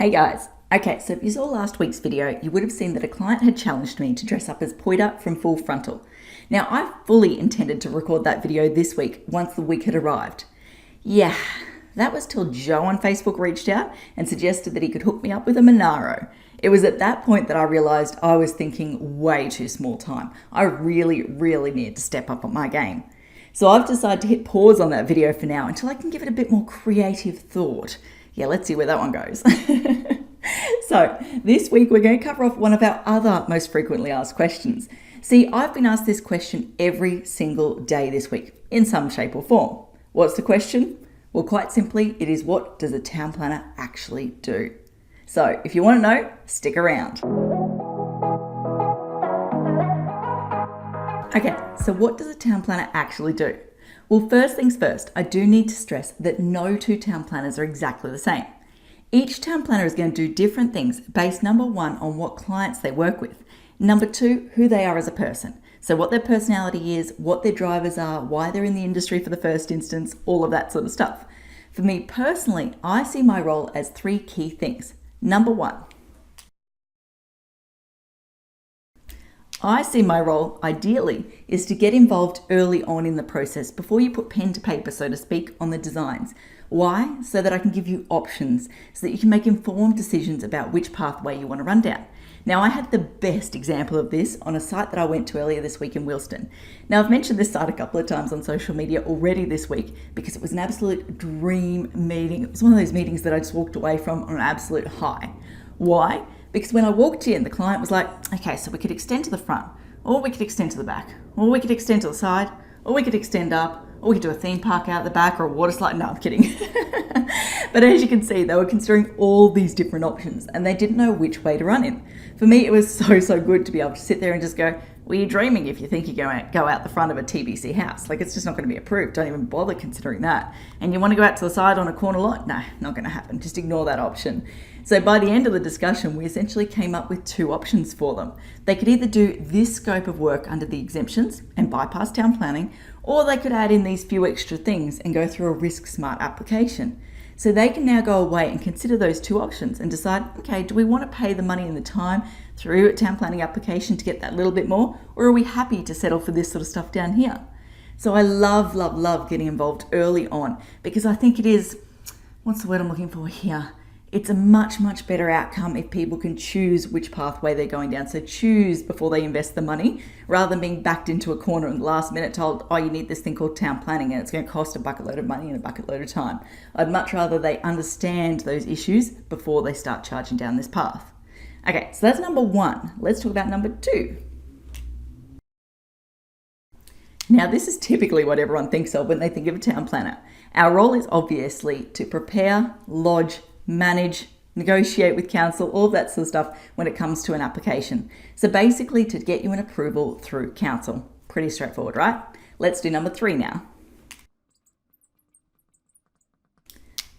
Hey guys. Okay, so if you saw last week's video, you would have seen that a client had challenged me to dress up as Poiter from Full Frontal. Now, I fully intended to record that video this week once the week had arrived. Yeah, that was till Joe on Facebook reached out and suggested that he could hook me up with a Monaro. It was at that point that I realised I was thinking way too small time. I really needed to step up on my game. So I've decided to hit pause on that video for now until I can give it a bit more creative thought. Yeah, let's see where that one goes. So this week we're going to cover off one of our other most frequently asked questions. See, I've been asked this question every single day this week in some shape or form. What's the question? Well, quite simply, it is, what does a town planner actually do? So if you want to know, stick around. Okay, so what does a town planner actually do? Well, first things first, I do need to stress that no two town planners are exactly the same. Each town planner is going to do different things based, number one, on what clients they work with. Number two, who they are as a person. So what their personality is, what their drivers are, why they're in the industry for the first instance, all of that sort of stuff. For me personally, I see my role as three key things. Number one, I see my role, ideally, is to get involved early on in the process before you put pen to paper, so to speak, on the designs. Why? So that I can give you options, so that you can make informed decisions about which pathway you want to run down. Now, I had the best example of this on a site that I went to earlier this week in Wilston. Now, I've mentioned this site a couple of times on social media already this week because it was an absolute dream meeting. It was one of those meetings that I just walked away from on an absolute high. Why? Because when I walked in, the client was like, okay, so we could extend to the front, or we could extend to the back, or we could extend to the side, or we could extend up, or we could do a theme park out the back or a water slide. No, I'm kidding. But as you can see, they were considering all these different options and they didn't know which way to run in. For me, it was so good to be able to sit there and just go, well, you're dreaming if you think you go out the front of a TBC house. Like, it's just not going to be approved. Don't even bother considering that. And you want to go out to the side on a corner lot? No, not going to happen. Just ignore that option. So by the end of the discussion, we essentially came up with two options for them. They could either do this scope of work under the exemptions and bypass town planning, or they could add in these few extra things and go through a risk smart application. So they can now go away and consider those two options and decide, okay, do we want to pay the money and the time through a town planning application to get that little bit more, or are we happy to settle for this sort of stuff down here? So I love getting involved early on because I think it is, what's the word I'm looking for here? It's a much better outcome if people can choose which pathway they're going down. So choose before they invest the money, rather than being backed into a corner and last minute told, oh, you need this thing called town planning and it's going to cost a bucket load of money and a bucket load of time. I'd much rather they understand those issues before they start charging down this path. Okay, so that's number one. Let's talk about number two. Now, this is typically what everyone thinks of when they think of a town planner. Our role is obviously to prepare, lodge, manage, negotiate with council, all of that sort of stuff when it comes to an application. So basically to get you an approval through council. Pretty straightforward, right? Let's do number three now.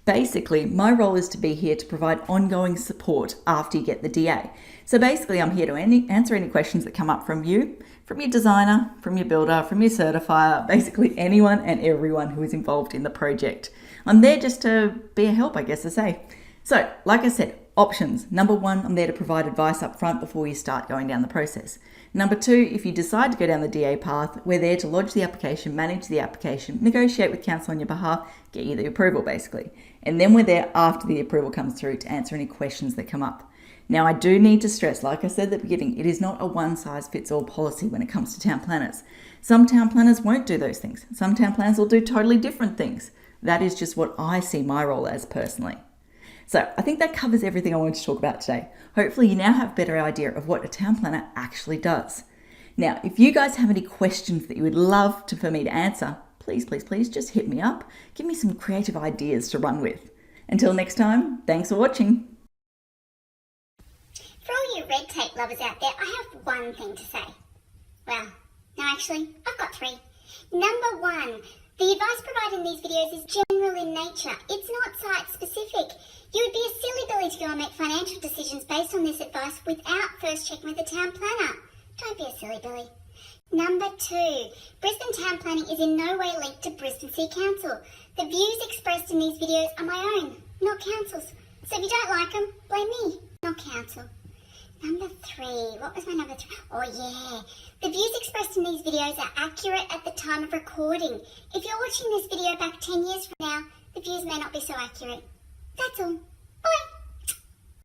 Basically, my role is to be here to provide ongoing support after you get the DA. So basically, I'm here to answer any questions that come up from you, from your designer, from your builder, from your certifier, basically anyone and everyone who is involved in the project. I'm there just to be a help, I guess to say. So, like I said, options. Number one, I'm there to provide advice up front before you start going down the process. Number two, if you decide to go down the DA path, we're there to lodge the application, manage the application, negotiate with council on your behalf, get you the approval basically. And then we're there after the approval comes through to answer any questions that come up. Now, I do need to stress, like I said at the beginning, it is not a one-size-fits-all policy when it comes to town planners. Some town planners won't do those things. Some town planners will do totally different things. That is just what I see my role as personally. So I think that covers everything I wanted to talk about today. Hopefully you now have a better idea of what a town planner actually does. Now, if you guys have any questions that you would love for me to answer, please just hit me up. Give me some creative ideas to run with. Until next time, thanks for watching. For all you red tape lovers out there, I have one thing to say. Well, no, actually, I've got three. Number one, the advice provided in these videos is general in nature. It's not site-specific. You would be a silly Billy to go and make financial decisions based on this advice without first checking with the town planner. Don't be a silly Billy. Number two, Brisbane town planning is in no way linked to Brisbane City Council. The views expressed in these videos are my own, not council's. So if you don't like them, blame me, not council. Number 3. What was my number 3? Oh yeah. The views expressed in these videos are accurate at the time of recording. If you're watching this video back 10 years from now, the views may not be so accurate. That's all. Bye.